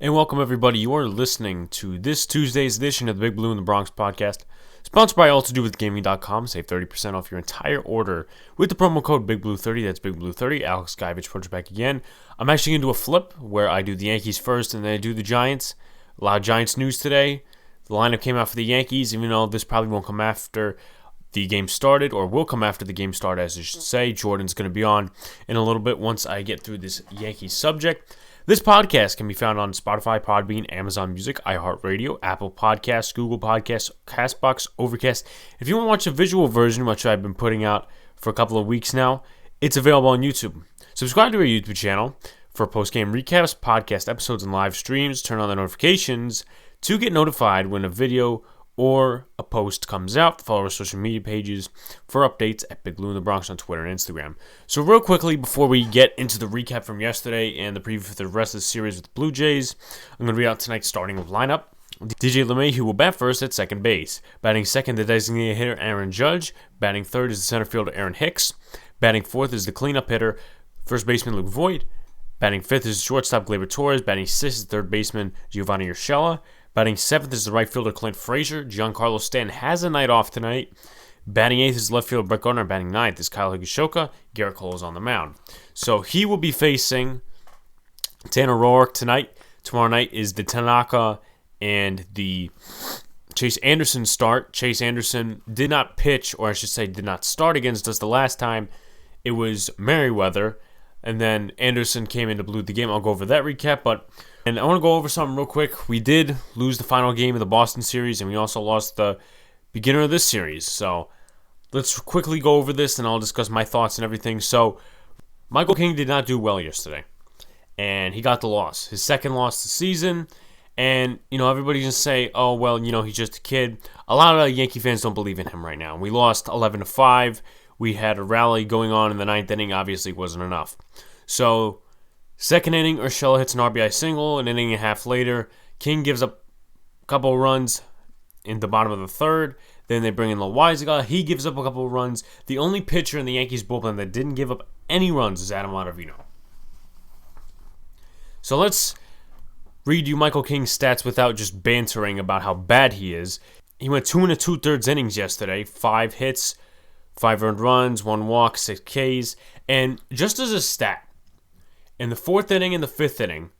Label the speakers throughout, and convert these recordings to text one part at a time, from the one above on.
Speaker 1: And welcome, everybody. You are listening to this Tuesday's edition of the Big Blue in the Bronx podcast, sponsored by AllToDoWithGaming.com. Save 30% off your entire order with the promo code BigBlue30. That's BigBlue30. Alex Guyevich puts back again. I'm actually going to do a flip where I do the Yankees first and then I do the Giants. A lot of Giants news today. The lineup came out for the Yankees, even though this probably won't come after the game started, or will come after the game started, as I should say. Jordan's going to be on in a little bit once I get through this Yankees subject. This podcast can be found on Spotify, Podbean, Amazon Music, iHeartRadio, Apple Podcasts, Google Podcasts, CastBox, Overcast. If you want to watch a visual version, which I've been putting out for a couple of weeks now, it's available on YouTube. Subscribe to our YouTube channel for post-game recaps, podcast episodes, and live streams. Turn on the notifications to get notified when a video or a post comes out. Follow our social media pages for updates at Big Blue in the Bronx on Twitter and Instagram. So real quickly, before we get into the recap from yesterday and the preview for the rest of the series with the Blue Jays, I'm going to read out tonight's starting lineup. DJ LeMahieu will bat first at second base. Batting second, the designated hitter Aaron Judge. Batting third is the center fielder Aaron Hicks. Batting fourth is the cleanup hitter, first baseman Luke Voigt. Batting fifth is shortstop Gleyber Torres. Batting sixth is third baseman Giovanni Urshela. Batting seventh is the right fielder Clint Frazier. Giancarlo Stanton has a night off tonight. Batting eighth is left fielder Brett Gardner. Batting ninth is Kyle Higashioka. Garrett Cole is on the mound. So he will be facing Tanner Roark tonight. Tomorrow night is the Tanaka and the Chase Anderson start. Chase Anderson did not pitch, or I should say did not start against us the last time. It was Merriweather. And then Anderson came in to blew the game. I'll go over that recap, and I want to go over something real quick. We did lose the final game of the Boston series, and we also lost the beginner of this series. So let's quickly go over this, and I'll discuss my thoughts and everything. So Michael King did not do well yesterday, and he got the loss. His second loss this season, and, everybody's going to say, oh, well, he's just a kid. A lot of Yankee fans don't believe in him right now. We lost 11-5. We had a rally going on in the ninth inning. Obviously, wasn't enough. So, second inning, Urshela hits an RBI single. An inning and a half later, King gives up a couple of runs in the bottom of the third. Then they bring in Loaizaga. He gives up a couple of runs. The only pitcher in the Yankees bullpen that didn't give up any runs is Adam Ottavino. So let's read you Michael King's stats without just bantering about how bad he is. He went 2 2/3 innings yesterday, 5 hits, 5 earned runs, 1 walk, 6 Ks. And just as a stat, in the fourth inning and the fifth inning,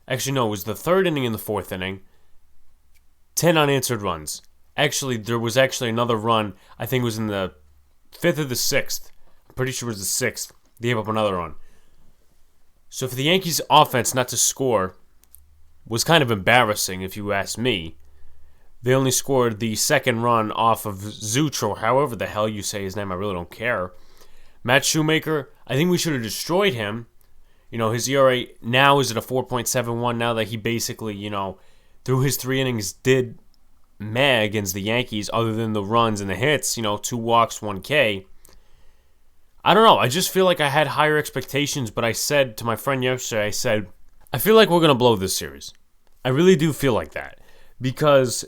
Speaker 1: actually no, it was the third inning and the fourth inning, 10 unanswered runs. Actually, there was another run, I think it was in the fifth or the sixth. I'm pretty sure it was the sixth. They gave up another run. So for the Yankees offense not to score was kind of embarrassing, if you ask me. They only scored the second run off of Zuch, or however the hell you say his name. I really don't care. Matt Shoemaker, I think we should have destroyed him. His ERA now is at a 4.71 now that he basically, through his 3 innings did meh against the Yankees other than the runs and the hits, 2 walks, 1 K. I don't know. I just feel like I had higher expectations, but I said to my friend yesterday, I feel like we're going to blow this series. I really do feel like that. Because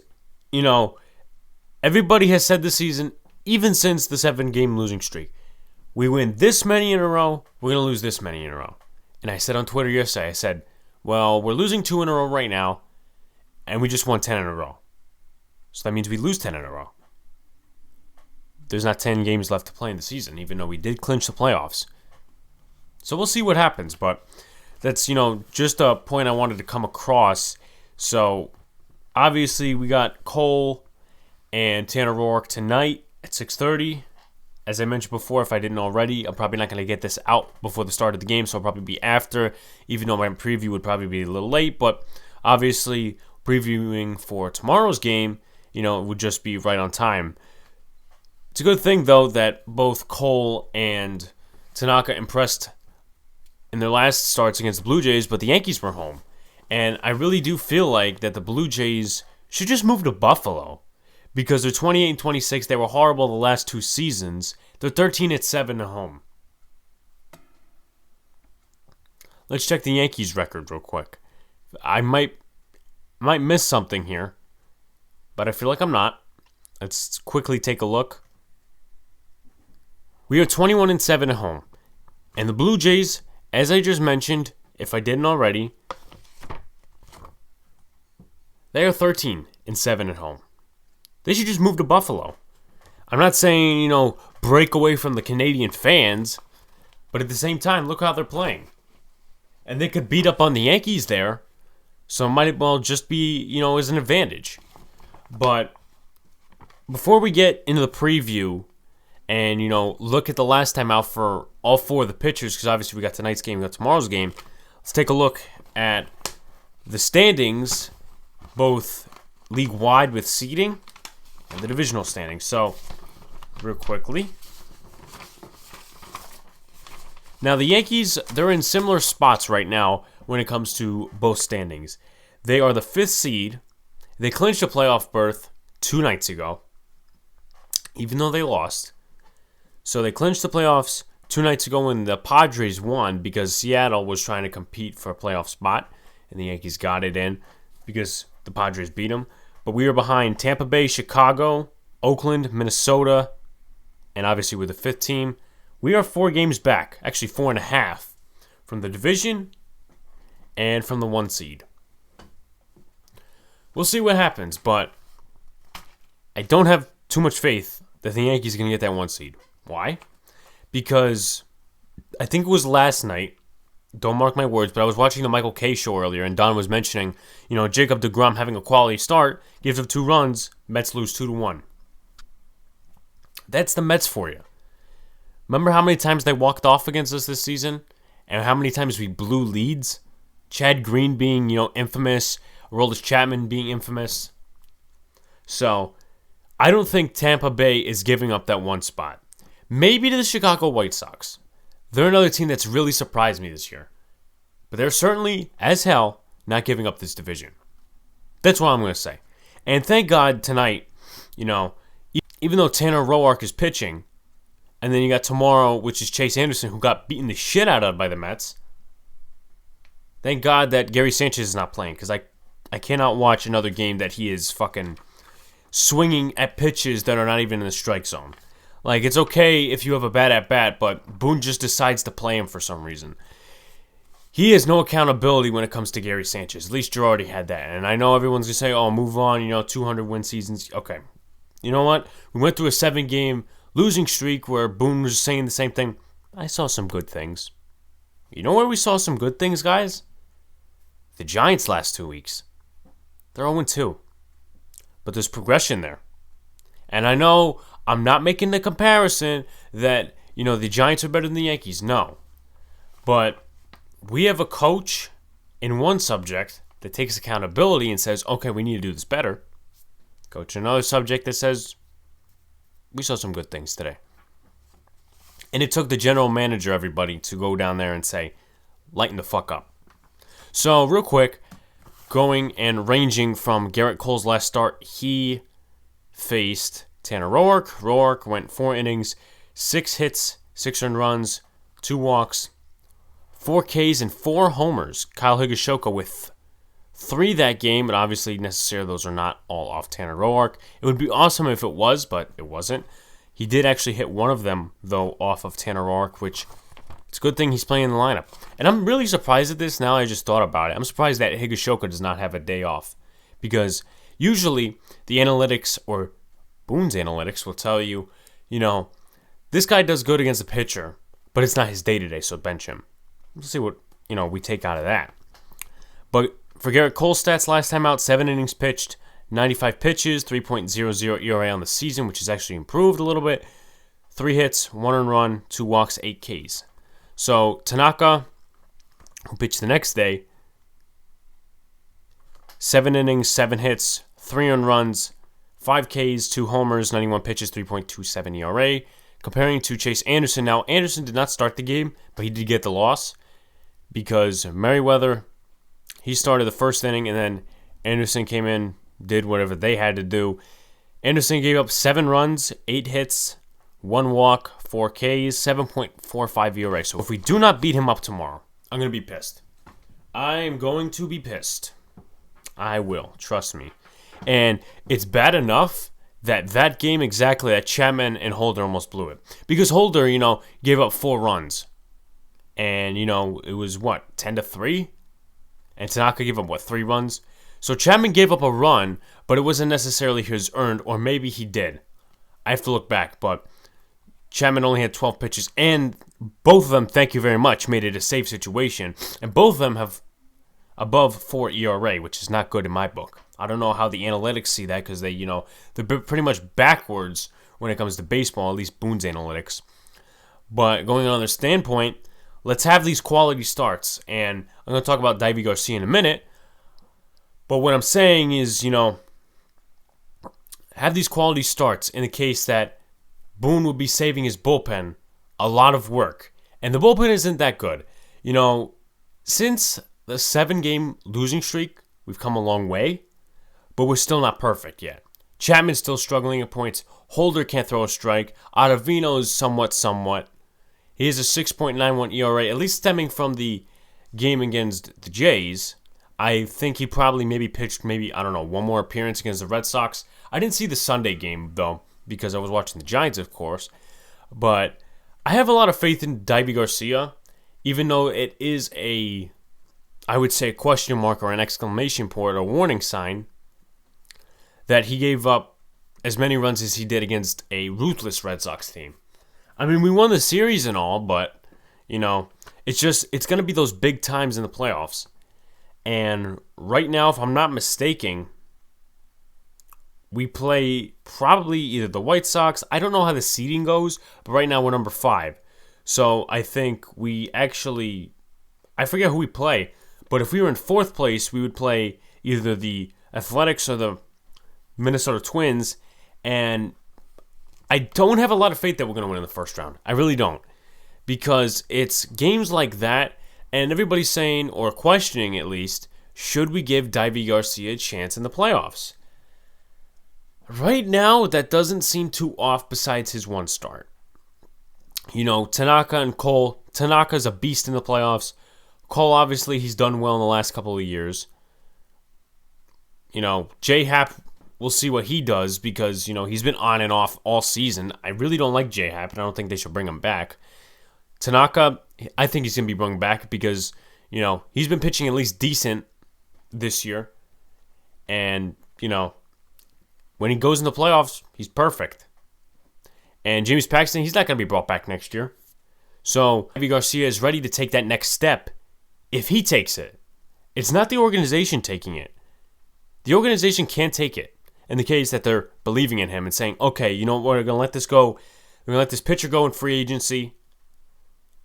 Speaker 1: everybody has said this season, even since the 7-game losing streak, we win this many in a row, we're going to lose this many in a row. And I said on Twitter yesterday, I said, well, we're losing 2 in a row right now, and we just won 10 in a row. So that means we lose 10 in a row. There's not 10 games left to play in the season, even though we did clinch the playoffs. So we'll see what happens, but that's, just a point I wanted to come across. So obviously, we got Cole and Tanner Roark tonight at 6:30. As I mentioned before, if I didn't already, I'm probably not going to get this out before the start of the game, so it'll probably be after, even though my preview would probably be a little late. But obviously, previewing for tomorrow's game, it would just be right on time. It's a good thing, though, that both Cole and Tanaka impressed in their last starts against the Blue Jays, but the Yankees were home. And I really do feel like that the Blue Jays should just move to Buffalo because they're 28-26. They were horrible the last 2 seasons. They're 13-7 at home. Let's check the Yankees record real quick. I might miss something here, but I feel like I'm not. Let's quickly take a look. We are 21-7 at home. And the Blue Jays, as I just mentioned, if I didn't already, They are 13-7 at home. They should just move to Buffalo. I'm not saying, break away from the Canadian fans, but at the same time, look how they're playing. And they could beat up on the Yankees there, so it might well just be, as an advantage. But before we get into the preview and, look at the last time out for all four of the pitchers, because obviously we got tonight's game, we got tomorrow's game, let's take a look at the standings, both league-wide with seeding and the divisional standings. So, real quickly. Now, the Yankees, they're in similar spots right now when it comes to both standings. They are the 5th seed. They clinched a playoff berth 2 nights ago, even though they lost. So they clinched the playoffs 2 nights ago when the Padres won because Seattle was trying to compete for a playoff spot, and the Yankees got it in because the Padres beat them. But we are behind Tampa Bay, Chicago, Oakland, Minnesota, and obviously we're the 5th team. We are 4 games back, actually 4.5, from the division and from the 1 seed. We'll see what happens, but I don't have too much faith that the Yankees are going to get that 1 seed. Why? Because I think it was last night, don't mark my words, but I was watching the Michael Kay show earlier, and Don was mentioning, Jacob deGrom having a quality start, gives up 2 runs, Mets lose 2-1. That's the Mets for you. Remember how many times they walked off against us this season? And how many times we blew leads? Chad Green being, infamous. Aroldis Chapman being infamous. So, I don't think Tampa Bay is giving up that 1 spot. Maybe to the Chicago White Sox. They're another team that's really surprised me this year. But they're certainly, as hell, not giving up this division. That's what I'm going to say. And thank God tonight, even though Tanner Roark is pitching, and then you got tomorrow, which is Chase Anderson, who got beaten the shit out of by the Mets. Thank God that Gary Sanchez is not playing, because I cannot watch another game that he is fucking swinging at pitches that are not even in the strike zone. Like, it's okay if you have a bad at-bat, but Boone just decides to play him for some reason. He has no accountability when it comes to Gary Sanchez. At least Girardi had that. And I know everyone's going to say, oh, move on, 200-win seasons. Okay. You know what? We went through a 7-game losing streak where Boone was saying the same thing. I saw some good things. You know where we saw some good things, guys? The Giants last 2 weeks. They're 0-2. But there's progression there. And I know I'm not making the comparison that, the Giants are better than the Yankees. No. But we have a coach in one subject that takes accountability and says, okay, we need to do this better. Coach in another subject that says, we saw some good things today. And it took the general manager, everybody, to go down there and say, lighten the fuck up. So, real quick, going and ranging from Garrett Cole's last start, he faced Tanner Roark. Roark went 4 innings, 6 hits, 6 earned runs, 2 walks, 4 Ks, and 4 homers. Kyle Higashioka with 3 that game, but obviously necessarily those are not all off Tanner Roark. It would be awesome if it was, but it wasn't. He did actually hit one of them, though, off of Tanner Roark, which it's a good thing he's playing in the lineup. And I'm really surprised at this now I just thought about it. I'm surprised that Higashioka does not have a day off, because usually the analytics or Boone's analytics will tell you, this guy does good against the pitcher, but it's not his day-to-day, so bench him. Let's see what, we take out of that. But for Garrett Cole's stats last time out, 7 innings pitched, 95 pitches, 3.00 ERA on the season, which has actually improved a little bit. 3 hits, 1 earned run, 2 walks, 8 Ks. So Tanaka, who pitched the next day, 7 innings, 7 hits, 3 earned runs, 5 Ks, 2 homers, 91 pitches, 3.27 ERA. Comparing to Chase Anderson. Now, Anderson did not start the game, but he did get the loss because Merriweather, he started the first inning, and then Anderson came in, did whatever they had to do. Anderson gave up 7 runs, 8 hits, 1 walk, 4 Ks, 7.45 ERA. So if we do not beat him up tomorrow, I'm going to be pissed. I am going to be pissed. I will. Trust me. And it's bad enough that game exactly, that Chapman and Holder almost blew it. Because Holder, gave up 4 runs. And, it was, 10-3? And Tanaka gave up, 3 runs? So Chapman gave up a run, but it wasn't necessarily his earned, or maybe he did. I have to look back, but Chapman only had 12 pitches, and both of them, thank you very much, made it a safe situation. And both of them have above 4 ERA, which is not good in my book. I don't know how the analytics see that because they're pretty much backwards when it comes to baseball, at least Boone's analytics. But going on their standpoint, let's have these quality starts. And I'm going to talk about Deivi Garcia in a minute. But what I'm saying is, have these quality starts in the case that Boone would be saving his bullpen a lot of work. And the bullpen isn't that good. Since the 7-game losing streak, we've come a long way, but we're still not perfect yet. Chapman's still struggling at points. Holder can't throw a strike. Ottavino is somewhat. He has a 6.91 ERA, at least stemming from the game against the Jays. I think he probably pitched one more appearance against the Red Sox. I didn't see the Sunday game, though, because I was watching the Giants, of course. But I have a lot of faith in Deivi Garcia, even though it is a question mark or an exclamation point or a warning sign that he gave up as many runs as he did against a ruthless Red Sox team. I mean, we won the series and all, but, it's going to be those big times in the playoffs. And right now, if I'm not mistaken, we play probably either the White Sox. I don't know how the seeding goes, but right now we're number 5. So I think I forget who we play, but if we were in 4th place, we would play either the Athletics or the Minnesota Twins. And I don't have a lot of faith that we're going to win in the first round. I really don't. Because it's games like that, and everybody's saying, or questioning at least, should we give Deivi Garcia a chance in the playoffs? Right now, that doesn't seem too off besides his one start. Tanaka and Cole. Tanaka's a beast in the playoffs. Cole, obviously, he's done well in the last couple of years. J-Hap, we'll see what he does because, he's been on and off all season. I really don't like J-Hap, and I don't think they should bring him back. Tanaka, I think he's going to be brought back because, he's been pitching at least decent this year. And, when he goes in the playoffs, he's perfect. And James Paxton, he's not going to be brought back next year. So, Deivi Garcia is ready to take that next step if he takes it. It's not the organization taking it. The organization can't take it in the case that they're believing in him and saying, okay, you know what, we're going to let this go. We're going to let this pitcher go in free agency.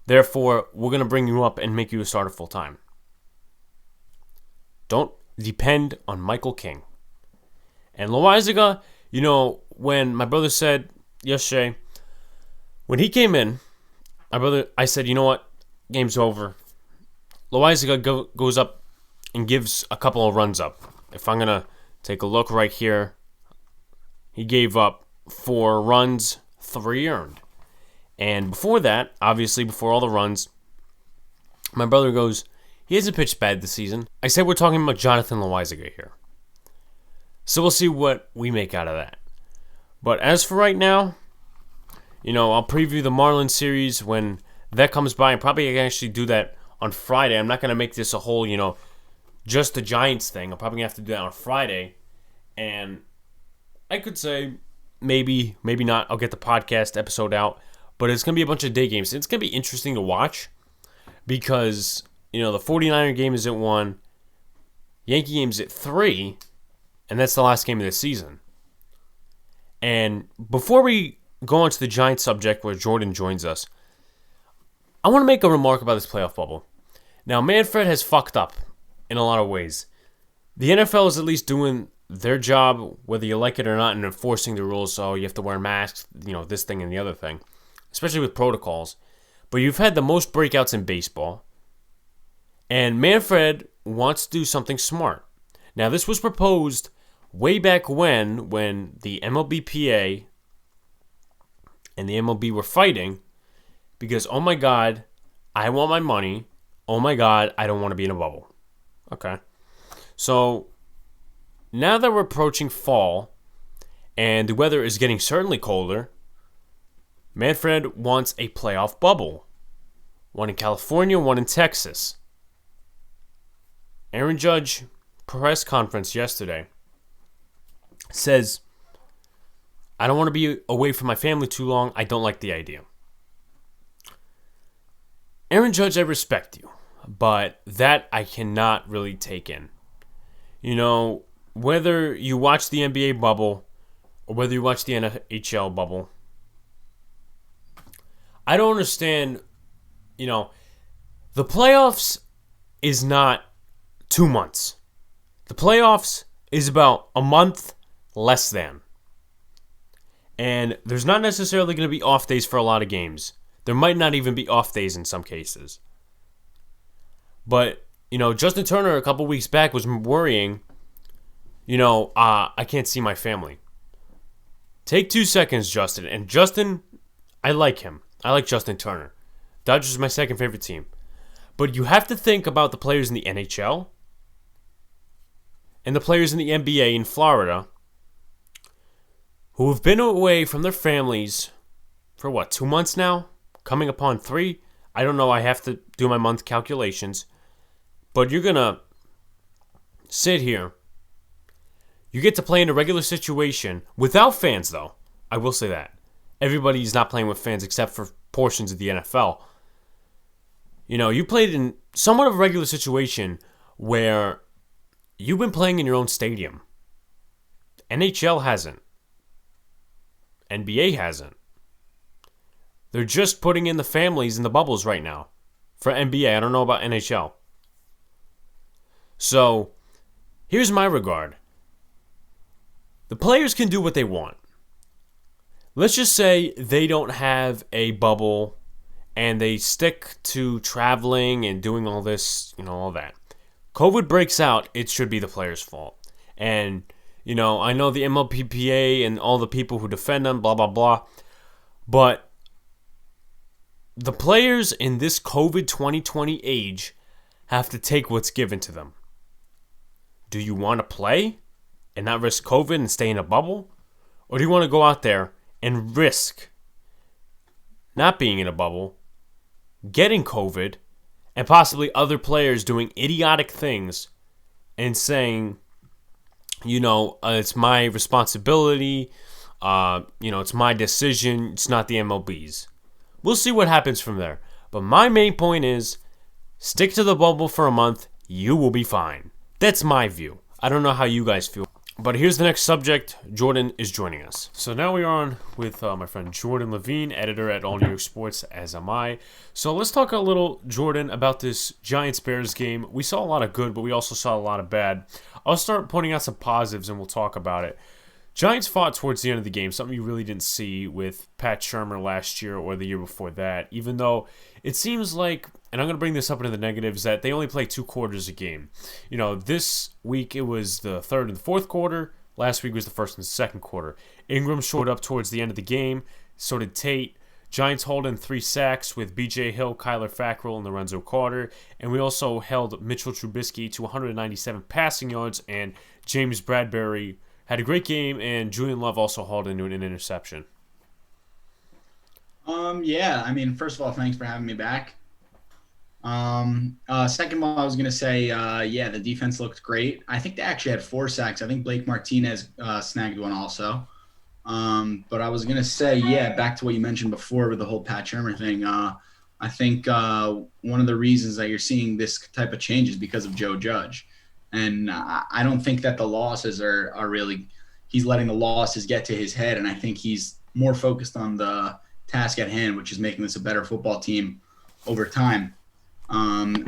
Speaker 1: Therefore, we're going to bring you up and make you a starter full-time. Don't depend on Michael King. And Loaizaga, when my brother said yesterday, when he came in, I said, you know what, game's over. Loaizaga goes up and gives a couple of runs up. If I'm going to take a look right here, he gave up 4 runs, 3 earned. And before that, obviously before all the runs, my brother goes, he hasn't pitched bad this season. I said we're talking about Jonathan Loaizaga here. So we'll see what we make out of that. But as for right now, I'll preview the Marlins series when that comes by. And probably I can actually do that on Friday. I'm not going to make this a whole, just the Giants thing. I'm probably going to have to do that on Friday. And I could say maybe not. I'll get the podcast episode out. But it's going to be a bunch of day games. It's going to be interesting to watch because, the 49er game is at 1. Yankee game's at 3. And that's the last game of the season. And before we go on to the Giants subject where Jordan joins us, I want to make a remark about this playoff bubble. Now, Manfred has fucked up in a lot of ways. The NFL is at least doing their job, whether you like it or not, in enforcing the rules. So you have to wear masks, this thing and the other thing, especially with protocols. But you've had the most breakouts in baseball. And Manfred wants to do something smart. Now, this was proposed way back when the MLBPA and the MLB were fighting because, oh my God, I want my money. Oh my God, I don't want to be in a bubble. Okay. So now that we're approaching fall and the weather is getting certainly colder, Manfred wants a playoff bubble. One in California, one in Texas. Aaron Judge press conference yesterday says, I don't want to be away from my family too long. I don't like the idea. Aaron Judge, I respect you, but that I cannot really take in. You know, whether you watch the NBA bubble or whether you watch the NHL bubble, I don't understand, the playoffs is not 2 months. The playoffs is about a month less than. And there's not necessarily going to be off days for a lot of games. There might not even be off days in some cases. But, Justin Turner a couple weeks back was worrying, I can't see my family. Take 2 seconds, Justin. And Justin, I like him. I like Justin Turner. Dodgers is my second favorite team. But you have to think about the players in the NHL and the players in the NBA in Florida who have been away from their families for 2 months now? Coming upon 3? I don't know. I have to do my month calculations. But you're going to sit here. You get to play in a regular situation without fans, though. I will say that. Everybody's not playing with fans except for portions of the NFL. You played in somewhat of a regular situation where you've been playing in your own stadium. NHL hasn't. NBA hasn't. They're just putting in the families in the bubbles right now. For NBA, I don't know about NHL. So, here's my regard. The players can do what they want. Let's just say they don't have a bubble and they stick to traveling and doing all this, all that. COVID breaks out, it should be the players' fault. And, I know the MLBPA and all the people who defend them, blah, blah, blah. But the players in this COVID 2020 age have to take what's given to them. Do you want to play and not risk COVID and stay in a bubble? Or do you want to go out there and risk not being in a bubble, getting COVID, and possibly other players doing idiotic things and saying, it's my responsibility, it's my decision, it's not the MLB's. We'll see what happens from there. But my main point is, stick to the bubble for a month, you will be fine. That's my view. I don't know how you guys feel. But here's the next subject. Jordan is joining us. So now we are on with my friend Jordan Levine, editor at All New York Sports, as am I. So let's talk a little, Jordan, about this Giants-Bears game. We saw a lot of good, but we also saw a lot of bad. I'll start pointing out some positives, and we'll talk about it. Giants fought towards the end of the game, something you really didn't see with Pat Shurmur last year or the year before that, even though it seems like, and I'm going to bring this up into the negatives, that they only play 2 quarters a game. This week it was the third and the fourth quarter. Last week was the first and second quarter. Ingram showed up towards the end of the game. So did Tate. Giants hauled in 3 sacks with B.J. Hill, Kyler Fackrell, and Lorenzo Carter. And we also held Mitchell Trubisky to 197 passing yards, and James Bradbury had a great game, and Julian Love also hauled into an interception.
Speaker 2: First of all, thanks for having me back. Second of all, I was going to say, the defense looked great. I think they actually had 4 sacks. I think Blake Martinez snagged one also. But I was going to say, back to what you mentioned before with the whole Pat Shurmur thing. I think one of the reasons that you're seeing this type of change is because of Joe Judge. And I don't think that the losses are really – he's letting the losses get to his head, and I think he's more focused on the task at hand, which is making this a better football team over time. I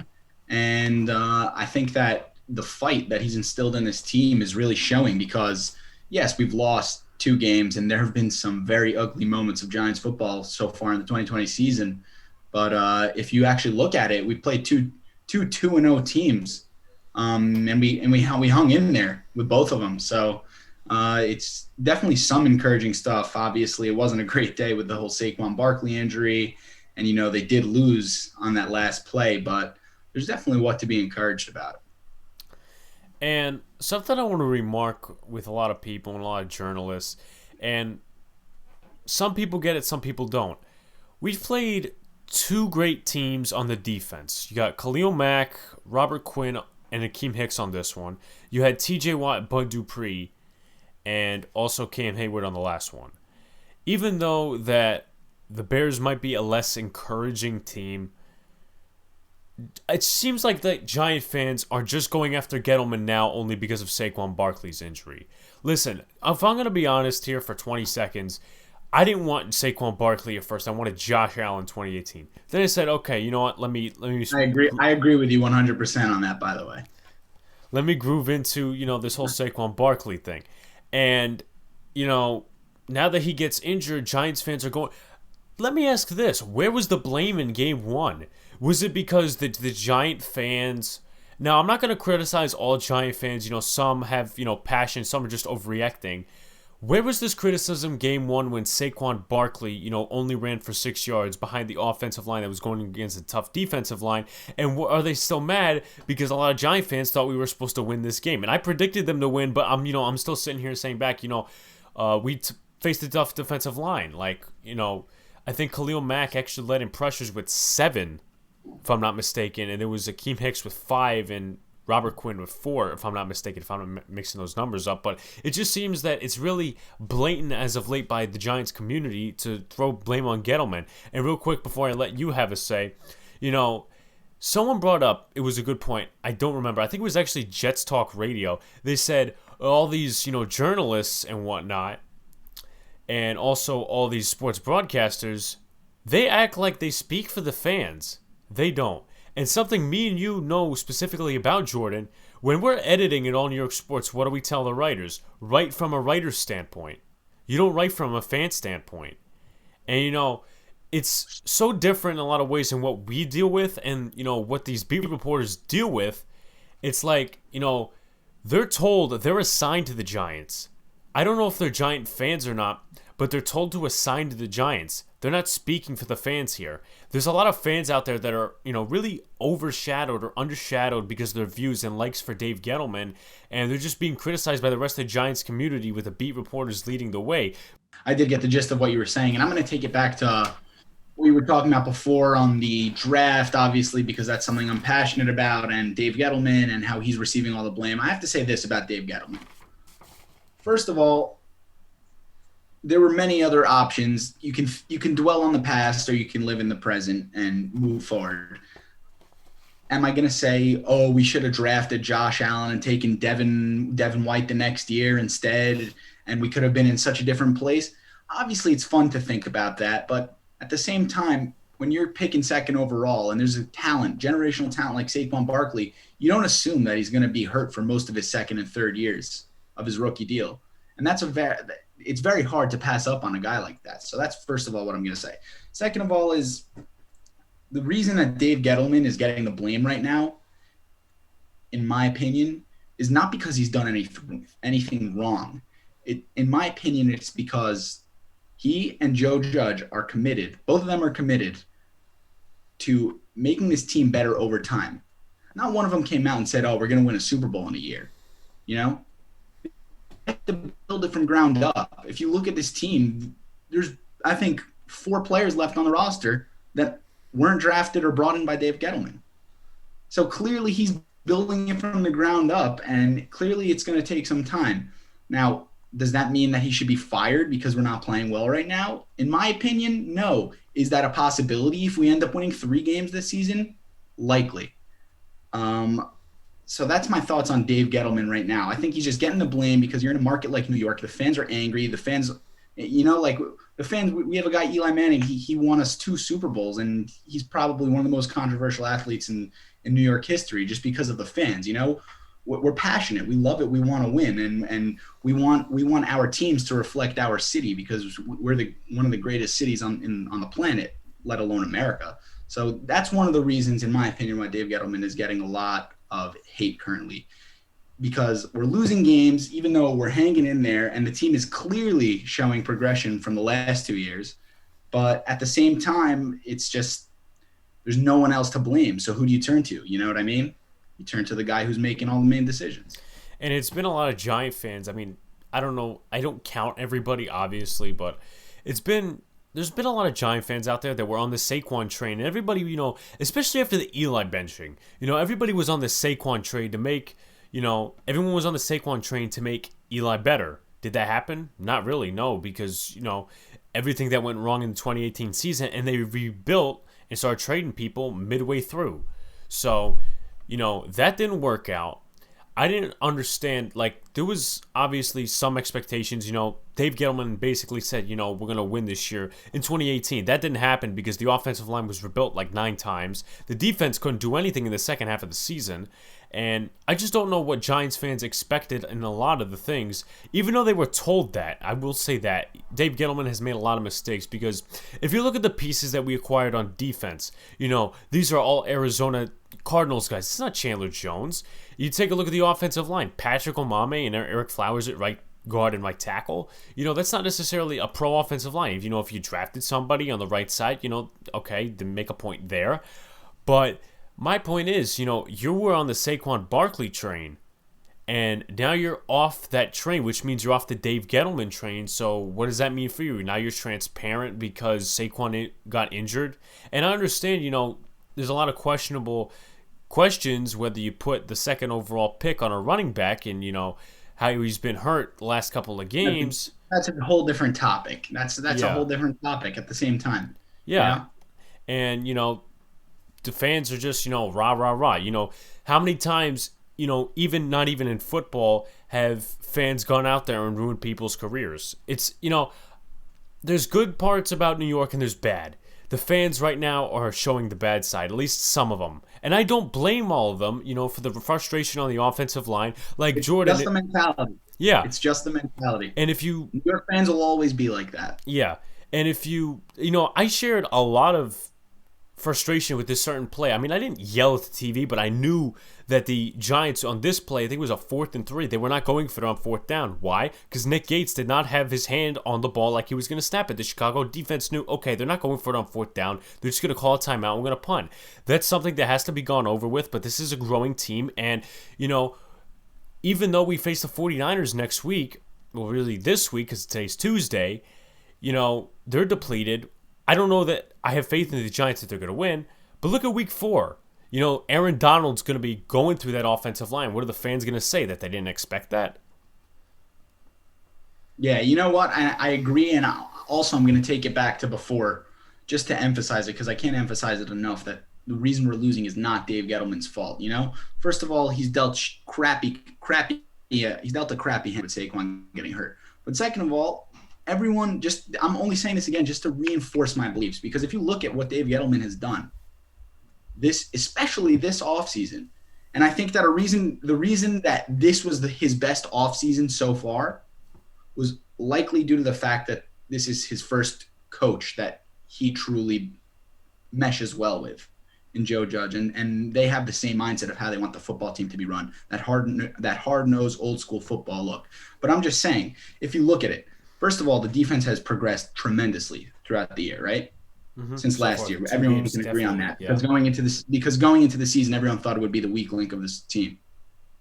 Speaker 2: think that the fight that he's instilled in this team is really showing because, yes, we've lost 2 games, and there have been some very ugly moments of Giants football so far in the 2020 season. But if you actually look at it, we played two 2-0 teams. And we hung in there with both of them. So it's definitely some encouraging stuff. Obviously, it wasn't a great day with the whole Saquon Barkley injury. And, they did lose on that last play. But there's definitely what to be encouraged about.
Speaker 1: And something I want to remark with a lot of people and a lot of journalists, and some people get it, some people don't. We've played 2 great teams on the defense. You got Khalil Mack, Robert Quinn and Akeem Hicks on this one. You had T.J. Watt, Bud Dupree, and also Cam Hayward on the last one. Even though that the Bears might be a less encouraging team, it seems like the Giant fans are just going after Gettleman now only because of Saquon Barkley's injury. Listen, if I'm going to be honest here for 20 seconds, I didn't want Saquon Barkley at first. I wanted Josh Allen 2018. Then I said, okay, you know what? Let me.
Speaker 2: I agree with you 100% on that, by the way.
Speaker 1: Let me groove into, this whole Saquon Barkley thing. And, now that he gets injured, Giants fans are going. Let me ask this. Where was the blame in game one? Was it because the Giant fans... Now, I'm not going to criticize all Giant fans. Some have, passion. Some are just overreacting. Where was this criticism game one when Saquon Barkley, only ran for 6 yards behind the offensive line that was going against a tough defensive line? And are they still mad because a lot of Giant fans thought we were supposed to win this game? And I predicted them to win, but I'm still sitting here saying back, we faced a tough defensive line. I think Khalil Mack actually led in pressures with 7, if I'm not mistaken, and there was Akeem Hicks with 5 and Robert Quinn with 4, if I'm not mistaken, if I'm mixing those numbers up. But it just seems that it's really blatant as of late by the Giants community to throw blame on Gettleman. And real quick, before I let you have a say, someone brought up, it was a good point, I don't remember, I think it was actually Jets Talk Radio. They said all these, journalists and whatnot, and also all these sports broadcasters, they act like they speak for the fans. They don't. And something me and you know specifically about Jordan, when we're editing at All New York Sports, what do we tell the writers? Write from a writer's standpoint. You don't write from a fan standpoint. And, it's so different in a lot of ways than what we deal with and, what these beat reporters deal with. It's like, they're told, they're assigned to the Giants. I don't know if they're Giant fans or not, but they're told to assign to the Giants. They're not speaking for the fans here. There's a lot of fans out there that are, really overshadowed or undershadowed because of their views and likes for Dave Gettleman, and they're just being criticized by the rest of the Giants community with the beat reporters leading the way.
Speaker 2: I did get the gist of what you were saying, and I'm going to take it back to what we were talking about before on the draft, obviously, because that's something I'm passionate about, and Dave Gettleman and how he's receiving all the blame. I have to say this about Dave Gettleman. First of all, there were many other options. You can dwell on the past or you can live in the present and move forward. Am I going to say, oh, we should have drafted Josh Allen and taken Devin White the next year instead, and we could have been in such a different place? Obviously, it's fun to think about that, but at the same time, when you're picking second overall and there's a generational talent like Saquon Barkley, you don't assume that he's going to be hurt for most of his second and third years of his rookie deal. And it's very hard to pass up on a guy like that. So that's first of all what I'm going to say. Second of all is the reason that Dave Gettleman is getting the blame right now, in my opinion, is not because he's done anything wrong. In my opinion, it's because he and Joe Judge are committed. Both of them are committed to making this team better over time. Not one of them came out and said, oh, we're going to win a Super Bowl in a year. Have to build it from ground up. If you look at this team, there's, I think, 4 players left on the roster that weren't drafted or brought in by Dave Gettleman. So clearly he's building it from the ground up, and clearly it's going to take some time. Now, does that mean that he should be fired because we're not playing well right now? In my opinion, no. Is that a possibility if we end up winning 3 games this season? Likely. So that's my thoughts on Dave Gettleman right now. I think he's just getting the blame because you're in a market like New York. The fans are angry. The fans, we have a guy, Eli Manning, he won us 2 Super Bowls, and he's probably one of the most controversial athletes in New York history just because of the fans. We're passionate. We love it. We want to win, and we want our teams to reflect our city because we're one of the greatest cities on the planet, let alone America. So that's one of the reasons, in my opinion, why Dave Gettleman is getting a lot of hate currently, because we're losing games even though we're hanging in there and the team is clearly showing progression from the last 2 years. But at the same time, it's just there's no one else to blame. So who do you turn to? You know what I mean? You turn to the guy who's making all the main decisions.
Speaker 1: And it's been a lot of Giant fans. I mean, I don't know. I don't count everybody, obviously, but it's been there's been a lot of Giant fans out there that were on the Saquon train. And everybody, especially after the Eli benching, everybody was on the Saquon train to make, everyone was on the Saquon train to make Eli better. Did that happen? Not really, no, because, everything that went wrong in the 2018 season, and they rebuilt and started trading people midway through. So, that didn't work out. I didn't understand, there was obviously some expectations. Dave Gettleman basically said, we're going to win this year. In 2018, that didn't happen because the offensive line was rebuilt 9 times. The defense couldn't do anything in the second half of the season. And I just don't know what Giants fans expected in a lot of the things, even though they were told that. I will say that Dave Gettleman has made a lot of mistakes because if you look at the pieces that we acquired on defense, these are all Arizona Cardinals guys. It's not Chandler Jones. You take a look at the offensive line. Patrick Omame and Eric Flowers at right guard and right tackle. That's not necessarily a pro offensive line. If you drafted somebody on the right side, okay, then make a point there. But my point is, you were on the Saquon Barkley train, and now you're off that train, which means you're off the Dave Gettleman train. So what does that mean for you? Now you're transparent because Saquon got injured. And I understand, there's a lot of questionable questions whether you put the second overall pick on a running back and, how he's been hurt the last couple of games.
Speaker 2: That's a whole different topic. That's a whole different topic at the same time.
Speaker 1: Yeah. And, the fans are just, rah, rah, rah. How many times, even not even in football, have fans gone out there and ruined people's careers? It's, there's good parts about New York and there's bad. The fans right now are showing the bad side, at least some of them. And I don't blame all of them, for the frustration on the offensive line. It's Jordan.
Speaker 2: It's just the mentality.
Speaker 1: Yeah.
Speaker 2: It's just the mentality.
Speaker 1: And if you...
Speaker 2: New York fans will always be like that.
Speaker 1: Yeah. And if you... I shared a lot of frustration with this certain play. I mean, I didn't yell at the TV, but I knew that the Giants on this play, I think it was a 4th and 3. They were not going for it on 4th down. Why? Because Nick Gates did not have his hand on the ball like he was going to snap it. The Chicago defense knew, okay, they're not going for it on 4th down. They're just going to call a timeout. We're going to punt. That's something that has to be gone over with, but this is a growing team. And, even though we face the 49ers next week, well, really this week because today's Tuesday, they're depleted. I don't know that I have faith in the Giants that they're going to win, but look at week 4. Aaron Donald's going to be going through that offensive line. What are the fans going to say, that they didn't expect that?
Speaker 2: Yeah, you know what? I agree, and also I'm going to take it back to before just to emphasize it because I can't emphasize it enough that the reason we're losing is not Dave Gettleman's fault, First of all, he's dealt he's dealt a crappy hand with Saquon getting hurt. But second of all, I'm only saying this again just to reinforce my beliefs because if you look at what Dave Gettleman has done, especially this offseason, and I think that the reason that this was his best offseason so far was likely due to the fact that this is his first coach that he truly meshes well with in Joe Judge, and they have the same mindset of how they want the football team to be run, that hard-nosed, old-school football look. But I'm just saying, if you look at it, first of all, the defense has progressed tremendously throughout the year, right? Mm-hmm. Since last year, everyone can agree on that. Yeah. Because going into the season, everyone thought it would be the weak link of this team,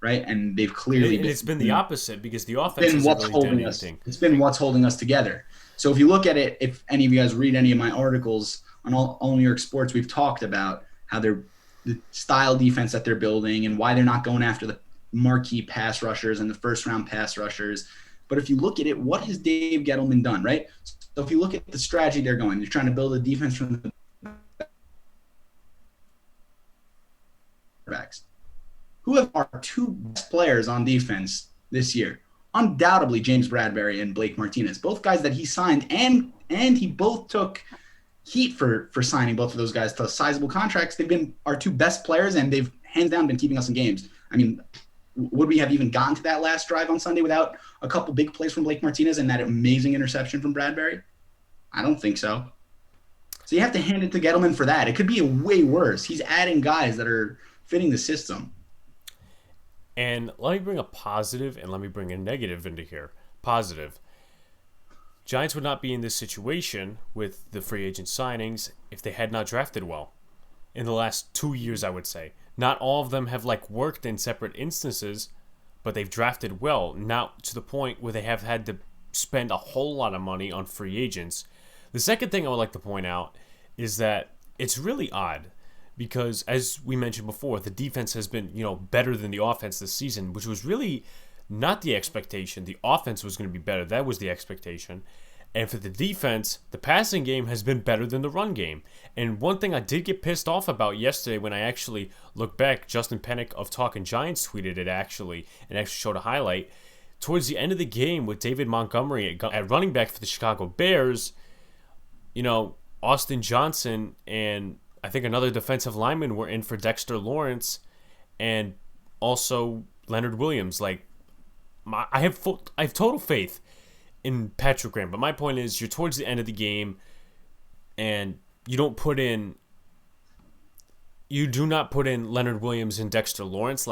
Speaker 2: right? And they've clearly
Speaker 1: it's been the opposite because the offense hasn't really done anything.
Speaker 2: It's been what's holding us together. So if you look at it, if any of you guys read any of my articles on all New York sports, we've talked about how the style defense that they're building and why they're not going after the marquee pass rushers and the first-round pass rushers. But if you look at it, what has Dave Gettleman done, right? So if you look at the strategy they're trying to build a defense from the backs. Who have our 2 best players on defense this year? Undoubtedly James Bradbury and Blake Martinez, both guys that he signed, and he both took heat for signing both of those guys to sizable contracts. They've been our 2 best players, and they've hands down been keeping us in games. I mean, would we have even gotten to that last drive on Sunday without a couple big plays from Blake Martinez and that amazing interception from Bradbury? I don't think so. So you have to hand it to Gettleman for that. It could be way worse. He's adding guys that are fitting the system.
Speaker 1: And let me bring a positive and let me bring a negative into here. Positive. Giants would not be in this situation with the free agent signings if they had not drafted well. In the last 2 years, I would say. Not all of them have worked in separate instances, but they've drafted well. Not to the point where they have had to spend a whole lot of money on free agents. The second thing I would like to point out is that it's really odd because, as we mentioned before, the defense has been, better than the offense this season, which was really not the expectation. The offense was going to be better. That was the expectation. And for the defense, the passing game has been better than the run game. And one thing I did get pissed off about yesterday when I actually looked back, Justin Pennick of Talking Giants tweeted it actually, and actually showed a highlight. Towards the end of the game with David Montgomery at running back for the Chicago Bears, Austin Johnson and I think another defensive lineman were in for Dexter Lawrence and also Leonard Williams. I have total faith in Patrick Graham, but my point is, you're towards the end of the game, and you do not put in Leonard Williams and Dexter Lawrence.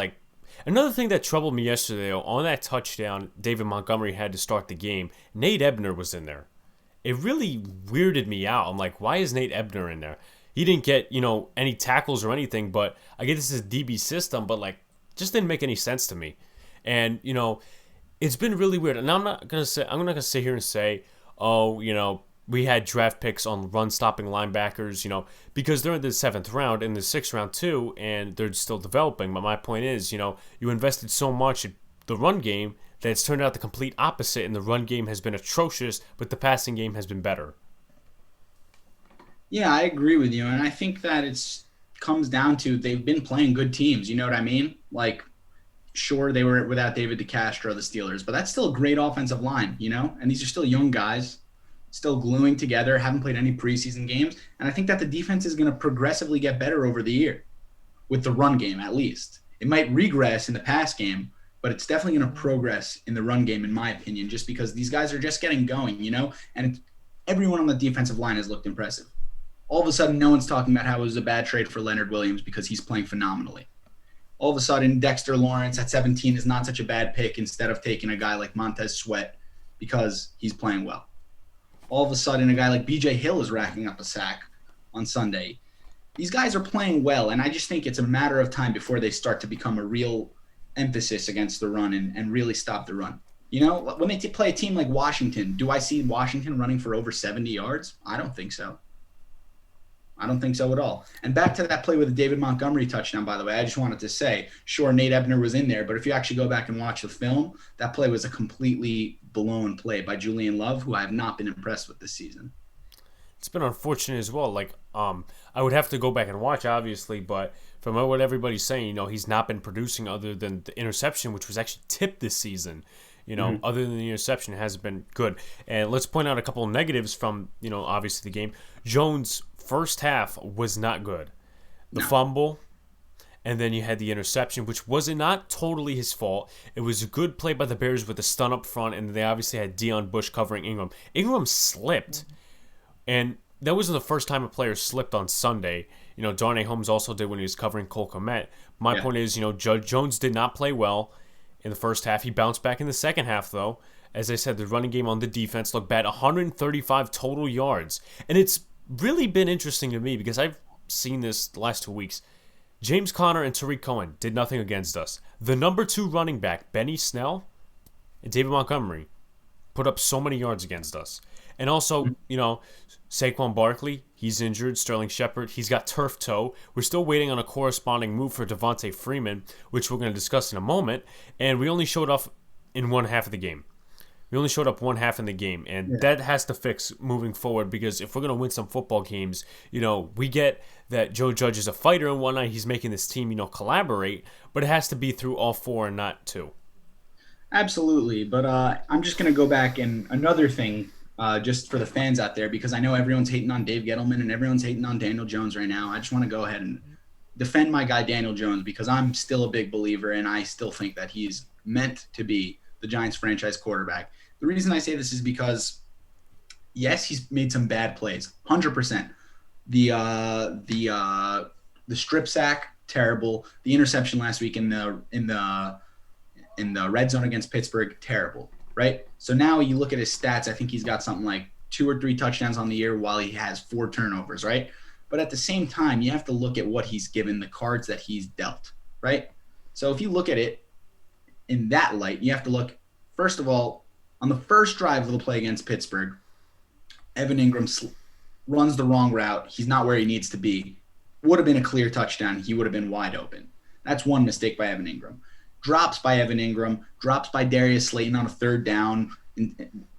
Speaker 1: Another thing that troubled me yesterday, on that touchdown David Montgomery had to start the game, Nate Ebner was in there. It really weirded me out. I'm like, why is Nate Ebner in there? He didn't get, any tackles or anything, but I get this is a DB system, but just didn't make any sense to me. And, it's been really weird. And I'm not gonna sit here and say, we had draft picks on run stopping linebackers, because they're in the 7th round, in the 6th round too, and they're still developing. But my point is, you invested so much in the run game that it's turned out the complete opposite, and the run game has been atrocious, but the passing game has been better.
Speaker 2: Yeah, I agree with you, and I think that comes down to they've been playing good teams. You know what I mean? Sure, they were without David DeCastro, the Steelers, but that's still a great offensive line, and these are still young guys, still gluing together, haven't played any preseason games, and I think that the defense is going to progressively get better over the year with the run game, at least. It might regress in the pass game, but it's definitely going to progress in the run game, in my opinion, just because these guys are just getting going, and everyone on the defensive line has looked impressive. All of a sudden, no one's talking about how it was a bad trade for Leonard Williams because he's playing phenomenally. All of a sudden, Dexter Lawrence at 17 is not such a bad pick instead of taking a guy like Montez Sweat because he's playing well. All of a sudden, a guy like B.J. Hill is racking up a sack on Sunday. These guys are playing well, and I just think it's a matter of time before they start to become a real emphasis against the run and really stop the run. When they play a team like Washington, do I see Washington running for over 70 yards? I don't think so. I don't think so at all. And back to that play with the David Montgomery touchdown, by the way, I just wanted to say, sure, Nate Ebner was in there, but if you actually go back and watch the film, that play was a completely blown play by Julian Love, who I have not been impressed with this season.
Speaker 1: It's been unfortunate as well. I would have to go back and watch, obviously, but from what everybody's saying, he's not been producing other than the interception, which was actually tipped this season. Other than the interception, it hasn't been good. And let's point out a couple of negatives from, obviously the game. Jones' first half was not good. The fumble, and then you had the interception, which was not totally his fault. It was a good play by the Bears with the stun up front, and they obviously had Deion Bush covering Ingram. Ingram slipped, and that wasn't the first time a player slipped on Sunday. Darnay Holmes also did when he was covering Cole Kmet. My point is, Judge Jones did not play well in the first half. He bounced back in the second half, though. As I said, the running game on the defense looked bad. 135 total yards. And it's really been interesting to me because I've seen this the last 2 weeks. James Conner and Tariq Cohen did nothing against us. The number 2 running back, Benny Snell, and David Montgomery put up so many yards against us. And also, Saquon Barkley, he's injured. Sterling Shepard, he's got turf toe. We're still waiting on a corresponding move for Devonta Freeman, which we're going to discuss in a moment. And we only showed up in one half of the game. We only showed up one half in the game, and that has to fix moving forward because if we're going to win some football games, we get that Joe Judge is a fighter and whatnot. He's making this team, collaborate, but it has to be through all 4 and not 2.
Speaker 2: Absolutely, but I'm just going to go back and another thing just for the fans out there because I know everyone's hating on Dave Gettleman and everyone's hating on Daniel Jones right now. I just want to go ahead and defend my guy Daniel Jones because I'm still a big believer and I still think that he's meant to be the Giants franchise quarterback. The reason I say this is because, yes, he's made some bad plays, 100%. The strip sack, terrible. The interception last week in the red zone against Pittsburgh, terrible, right? So now you look at his stats. I think he's got something like 2 or 3 touchdowns on the year while he has 4 turnovers, right? But at the same time, you have to look at what he's given, the cards that he's dealt, right? So if you look at it in that light, you have to look, first of all, on the first drive of the play against Pittsburgh, Evan Ingram runs the wrong route. He's not where he needs to be. Would have been a clear touchdown. He would have been wide open. That's one mistake by Evan Ingram. Drops by Evan Ingram, drops by Darius Slayton on a third down,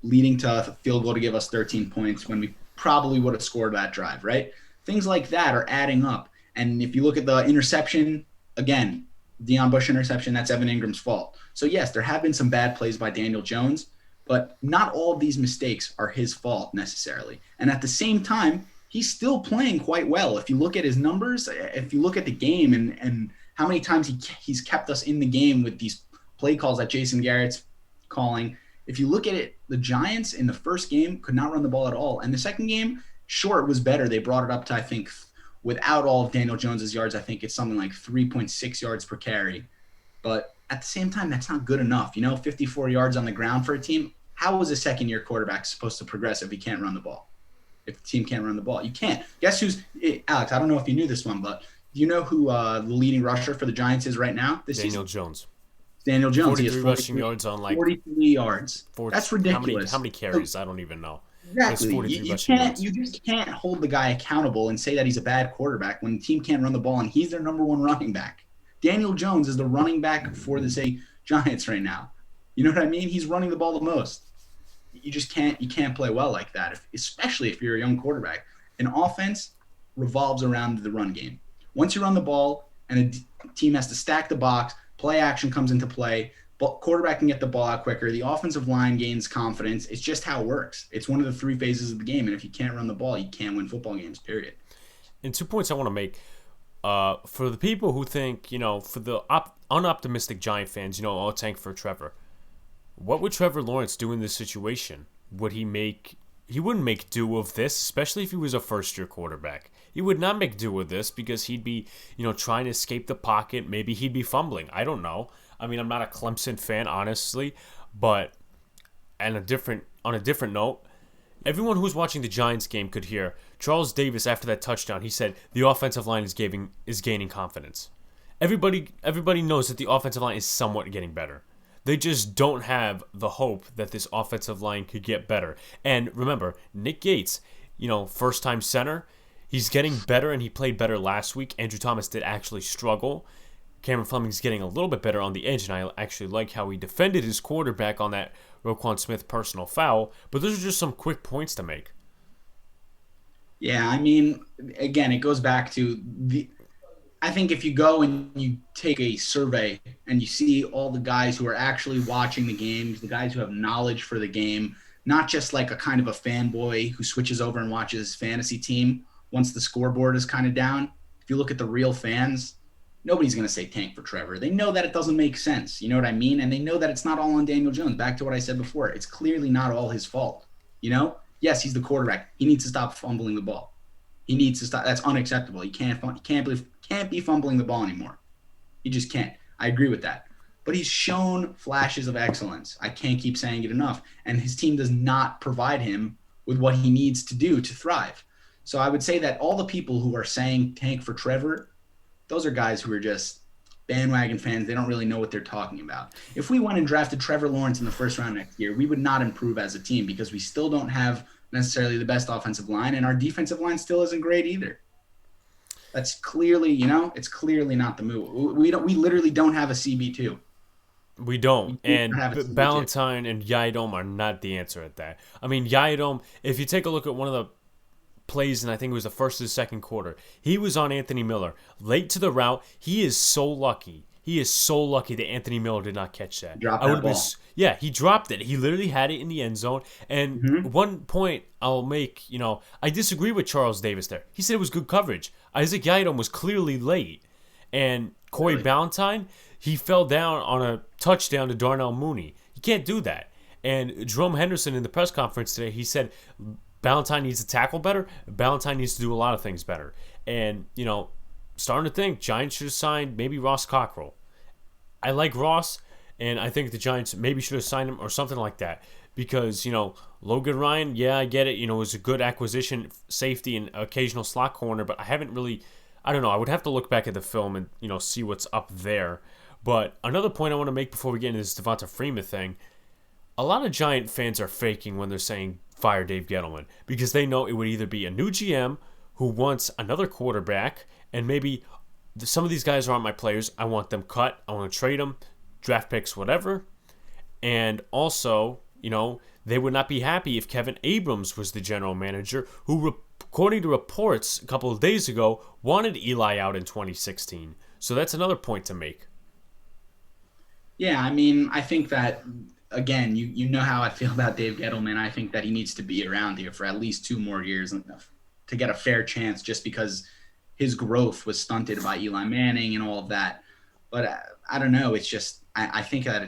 Speaker 2: leading to a field goal to give us 13 points when we probably would have scored that drive, right? Things like that are adding up. And if you look at the interception, again, Deion Bush interception, that's Evan Ingram's fault. So, yes, there have been some bad plays by Daniel Jones, but not all of these mistakes are his fault necessarily. And at the same time, he's still playing quite well. If you look at his numbers, if you look at the game and how many times he's kept us in the game with these play calls that Jason Garrett's calling, if you look at it, the Giants in the first game could not run the ball at all. And the second game, sure, it was better. They brought it up to, I think, without all of Daniel Jones's yards, I think it's something like 3.6 yards per carry. But at the same time, that's not good enough. 54 yards on the ground for a team. How is a second-year quarterback supposed to progress if he can't run the ball? If the team can't run the ball, you can't. Guess who's Alex? I don't know if you knew this one, but do you know who the leading rusher for the Giants is right now?
Speaker 1: Daniel Jones.
Speaker 2: Daniel Jones.
Speaker 1: 43 rushing yards on
Speaker 2: 43 yards. That's ridiculous.
Speaker 1: How many carries? I don't even know.
Speaker 2: Exactly. You just can't hold the guy accountable and say that he's a bad quarterback when the team can't run the ball and he's their number one running back. Daniel Jones is the running back for the Giants right now. You know what I mean? He's running the ball the most. You can't play well like that, especially if you're a young quarterback. An offense revolves around the run game. Once you run the ball and a team has to stack the box, play action comes into play, but quarterback can get the ball out quicker. The offensive line gains confidence. It's just how it works. It's one of the three phases of the game, and if you can't run the ball, you can't win football games, period.
Speaker 1: And 2 points I want to make. For the people who think, for the unoptimistic Giant fans, I'll tank for Trevor. What would Trevor Lawrence do in this situation? He wouldn't make do of this, especially if he was a first-year quarterback. He would not make do with this because he'd be, trying to escape the pocket. Maybe he'd be fumbling. I don't know. I mean, I'm not a Clemson fan, honestly, but on a different note, everyone who's watching the Giants game could hear Charles Davis after that touchdown. He said the offensive line is gaining confidence. Everybody knows that the offensive line is somewhat getting better. They just don't have the hope that this offensive line could get better. And remember, Nick Gates, first-time center, he's getting better, and he played better last week. Andrew Thomas did actually struggle. Cameron Fleming's getting a little bit better on the edge, and I actually like how he defended his quarterback on that Roquan Smith personal foul. But those are just some quick points to make.
Speaker 2: Yeah, I mean, again, it goes back to I think if you go and you take a survey and you see all the guys who are actually watching the games, the guys who have knowledge for the game, not just like a kind of a fanboy who switches over and watches his fantasy team once the scoreboard is kind of down. If you look at the real fans, nobody's going to say tank for Trevor. They know that it doesn't make sense. You know what I mean? And they know that it's not all on Daniel Jones. Back to what I said before. It's clearly not all his fault. Yes, he's the quarterback. He needs to stop fumbling the ball. He needs to stop. That's unacceptable. He can't be fumbling the ball anymore. He just can't. I agree with that. But he's shown flashes of excellence. I can't keep saying it enough. And his team does not provide him with what he needs to do to thrive. So I would say that all the people who are saying tank for Trevor, those are guys who are just bandwagon fans. They don't really know what they're talking about. If we went and drafted Trevor Lawrence in the first round next year, we would not improve as a team because we still don't have necessarily the best offensive line, and our defensive line still isn't great either. That's clearly, it's clearly not the move. We literally don't have a CB2.
Speaker 1: We don't. And Ballantyne and Yiadom are not the answer at that. I mean, Yiadom, if you take a look at one of the plays, and I think it was the first or the second quarter, he was on Anthony Miller. Late to the route, he is so lucky. He is so lucky that Anthony Miller did not catch that.
Speaker 2: Dropped that ball.
Speaker 1: Yeah, he dropped it. He literally had it in the end zone. And one point I'll make, I disagree with Charles Davis there. He said it was good coverage. Isaac Yiadom was clearly late. And Corey Ballantyne, he fell down on a touchdown to Darnell Mooney. You can't do that. And Jerome Henderson in the press conference today, he said Ballantyne needs to tackle better. Ballantyne needs to do a lot of things better. And, starting to think Giants should have signed maybe Ross Cockrell. I like Ross, and I think the Giants maybe should have signed him or something like that. Because, Logan Ryan, yeah, I get it. It was a good acquisition, safety, and occasional slot corner. But I haven't really, I don't know. I would have to look back at the film and, see what's up there. But another point I want to make before we get into this Devonta Freeman thing, a lot of Giant fans are faking when they're saying fire Dave Gettleman because they know it would either be a new GM who wants another quarterback, and maybe some of these guys aren't my players. I want them cut. I want to trade them, draft picks, whatever. And also, they would not be happy if Kevin Abrams was the general manager, who, according to reports a couple of days ago, wanted Eli out in 2016. So that's another point to make.
Speaker 2: Yeah, I mean, I think that, again, you know how I feel about Dave Gettleman. I think that he needs to be around here for at least 2 more years to get a fair chance, just because his growth was stunted by Eli Manning and all of that. But I don't know. It's just I think that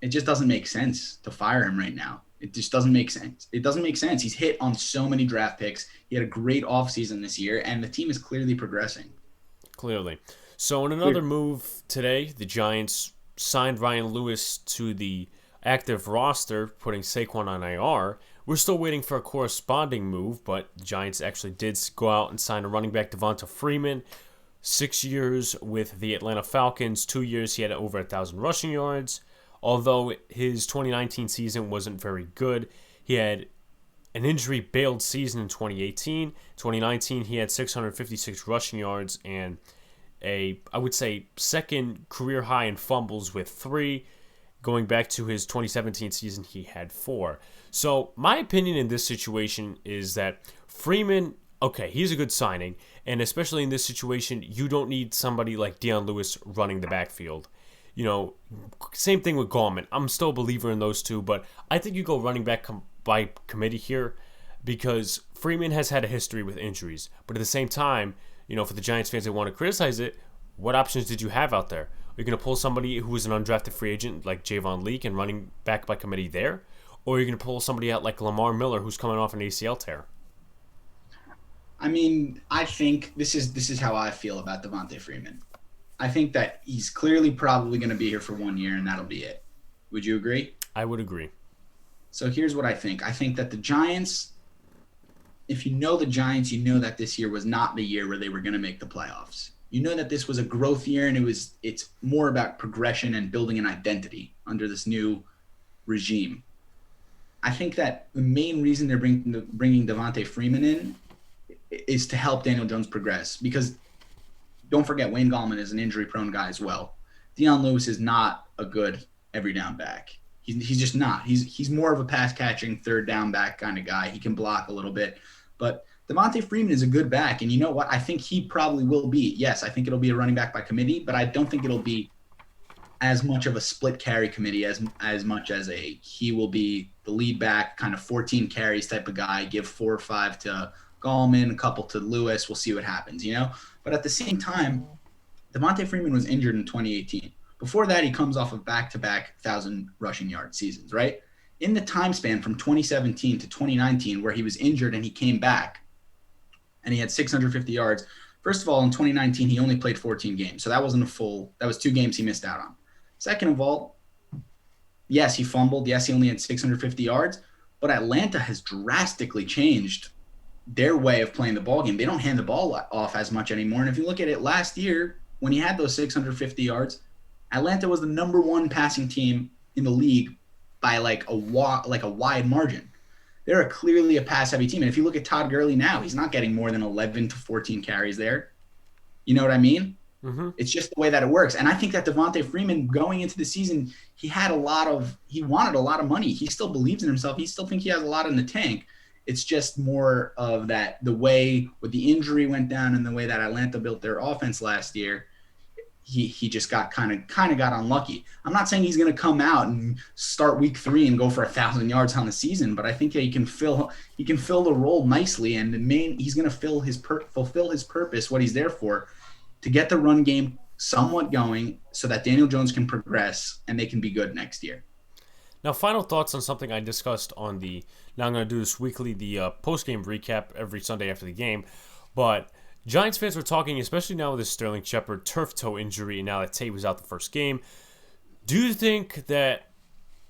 Speaker 2: it just doesn't make sense to fire him right now. It just doesn't make sense. It doesn't make sense. He's hit on so many draft picks. He had a great offseason this year, and the team is clearly progressing.
Speaker 1: Clearly. So in another move today, the Giants signed Ryan Lewis to the active roster, putting Saquon on IR. We're still waiting for a corresponding move, but the Giants actually did go out and sign a running back, Devonta Freeman. 6 years with the Atlanta Falcons. 2 years he had over 1,000 rushing yards. Although his 2019 season wasn't very good, he had an injury-bailed season in 2018. 2019, he had 656 rushing yards and I would say, second career high in fumbles with 3. Going back to his 2017 season, he had 4. So my opinion in this situation is that Freeman, okay, he's a good signing, and especially in this situation, you don't need somebody like Dion Lewis running the backfield. Same thing with Gallman. I'm still a believer in those two, but I think you go running back by committee here because Freeman has had a history with injuries. But at the same time, for the Giants fans that want to criticize it, what options did you have out there? Are you going to pull somebody who was an undrafted free agent like Javon Leake and running back by committee there? Or are you going to pull somebody out like Lamar Miller who's coming off an ACL tear?
Speaker 2: I mean, I think this is how I feel about Devonta Freeman. I think that he's clearly probably going to be here for 1 year, and that'll be it. Would you agree?
Speaker 1: I would agree.
Speaker 2: So here's what I think. I think that the Giants, if you know the Giants, you know that this year was not the year where they were going to make the playoffs. You know that this was a growth year, and it's more about progression and building an identity under this new regime. I think that the main reason they're bringing Devonta Freeman in is to help Daniel Jones progress, because don't forget, Wayne Gallman is an injury-prone guy as well. Dion Lewis is not a good every-down back. He's just not. He's more of a pass-catching, third-down back kind of guy. He can block a little bit. But Devonta Freeman is a good back, and you know what? I think he probably will be. Yes, I think it'll be a running back by committee, but I don't think it'll be as much of a split carry committee as much as he will be the lead back, kind of 14 carries type of guy, give 4 or 5 to Gallman, a couple to Lewis. We'll see what happens, But at the same time, Devonta Freeman was injured in 2018. Before that, he comes off of back-to-back 1,000 rushing yard seasons, right? In the time span from 2017 to 2019, where he was injured and he came back and he had 650 yards, first of all, in 2019, he only played 14 games. So that wasn't that was 2 games he missed out on. Second of all, yes, he fumbled. Yes, he only had 650 yards. But Atlanta has drastically changed their way of playing the ball game. They don't hand the ball off as much anymore. And if you look at it last year, when he had those 650 yards, Atlanta was the number 1 passing team in the league by like a wide margin. They're clearly a pass-heavy team. And if you look at Todd Gurley now, he's not getting more than 11 to 14 carries there. You know what I mean? Mm-hmm. It's just the way that it works. And I think that Devonta Freeman, going into the season, he wanted a lot of money. He still believes in himself. He still thinks he has a lot in the tank. It's just more of that, the way with the injury went down and the way that Atlanta built their offense last year, he just got kind of got unlucky. I'm not saying he's going to come out and start week 3 and go for 1,000 yards on the season, but I think he can fill the role nicely, and he's going to fulfill his purpose, what he's there for, to get the run game somewhat going so that Daniel Jones can progress and they can be good next year.
Speaker 1: Now, final thoughts on something I discussed now I'm going to do this weekly, the post-game recap every Sunday after the game, but Giants fans were talking, especially now with this Sterling Shepard turf toe injury, and now that Tate was out the first game. Do you think that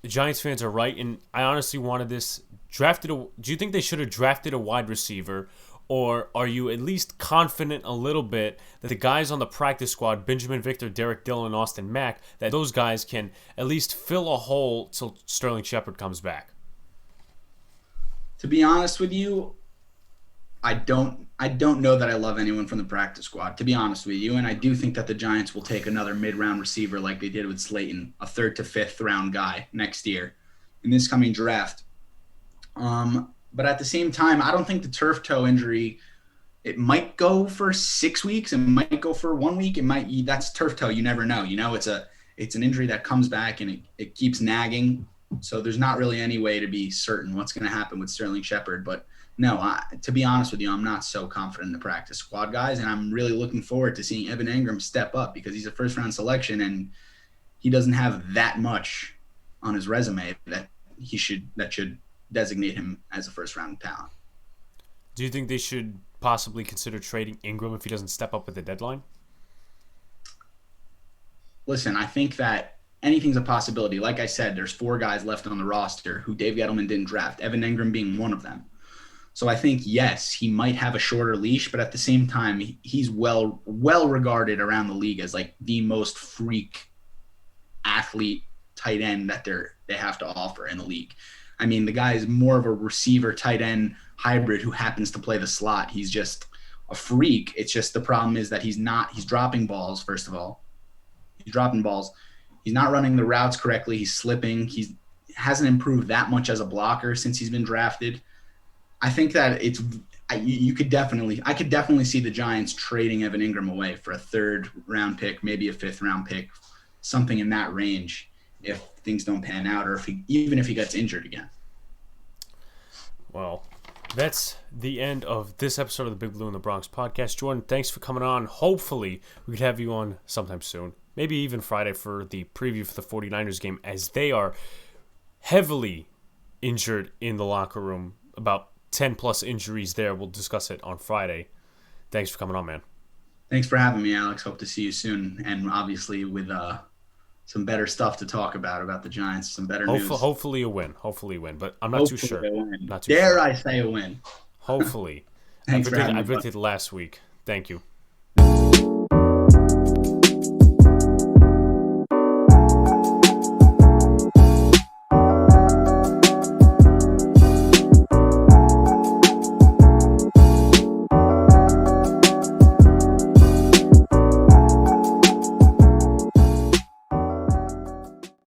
Speaker 1: the Giants fans are right? And I honestly wanted this do you think they should have drafted a wide receiver, or are you at least confident a little bit that the guys on the practice squad, Benjamin Victor, Derek Dillon, Austin Mack, that those guys can at least fill a hole till Sterling Shepard comes back?
Speaker 2: To be honest with you, I don't know that I love anyone from the practice squad, to be honest with you. And I do think that the Giants will take another mid-round receiver like they did with Slayton, a third to fifth round guy next year in this coming draft. But at the same time, I don't think the turf toe injury, it might go for 6 weeks. It might go for 1 week. That's turf toe. You never know. It's an injury that comes back and it keeps nagging. So there's not really any way to be certain what's going to happen with Sterling Shepard. But no, to be honest with you, I'm not so confident in the practice squad guys. And I'm really looking forward to seeing Evan Engram step up because he's a first round selection and he doesn't have that much on his resume that should designate him as a first round talent.
Speaker 1: Do you think they should possibly consider trading Ingram if he doesn't step up at the deadline?
Speaker 2: Listen, I think that anything's a possibility. Like I said, there's 4 guys left on the roster who Dave Gettleman didn't draft, Evan Engram being one of them. So I think, yes, he might have a shorter leash, but at the same time, he's well regarded around the league as like the most freak athlete tight end that they have to offer in the league. I mean, the guy is more of a receiver tight end hybrid who happens to play the slot. He's just a freak. It's just the problem is that he's dropping balls, first of all. He's dropping balls. He's not running the routes correctly. He's slipping. He hasn't improved that much as a blocker since he's been drafted. I think that I could definitely see the Giants trading Evan Engram away for a 3rd round pick, maybe a 5th round pick, something in that range if things don't pan out or even if he gets injured again.
Speaker 1: Well, that's the end of this episode of the Big Blue in the Bronx podcast. Jordan, thanks for coming on. Hopefully, we could have you on sometime soon. Maybe even Friday for the preview for the 49ers game as they are heavily injured in the locker room. About 10-plus injuries there. We'll discuss it on Friday. Thanks for coming on, man.
Speaker 2: Thanks for having me, Alex. Hope to see you soon. And obviously with some better stuff to talk about the Giants, some better news.
Speaker 1: Hopefully a win. But I'm not too sure.
Speaker 2: Dare I say a win.
Speaker 1: Hopefully.
Speaker 2: Thanks
Speaker 1: I predicted last week. Thank you.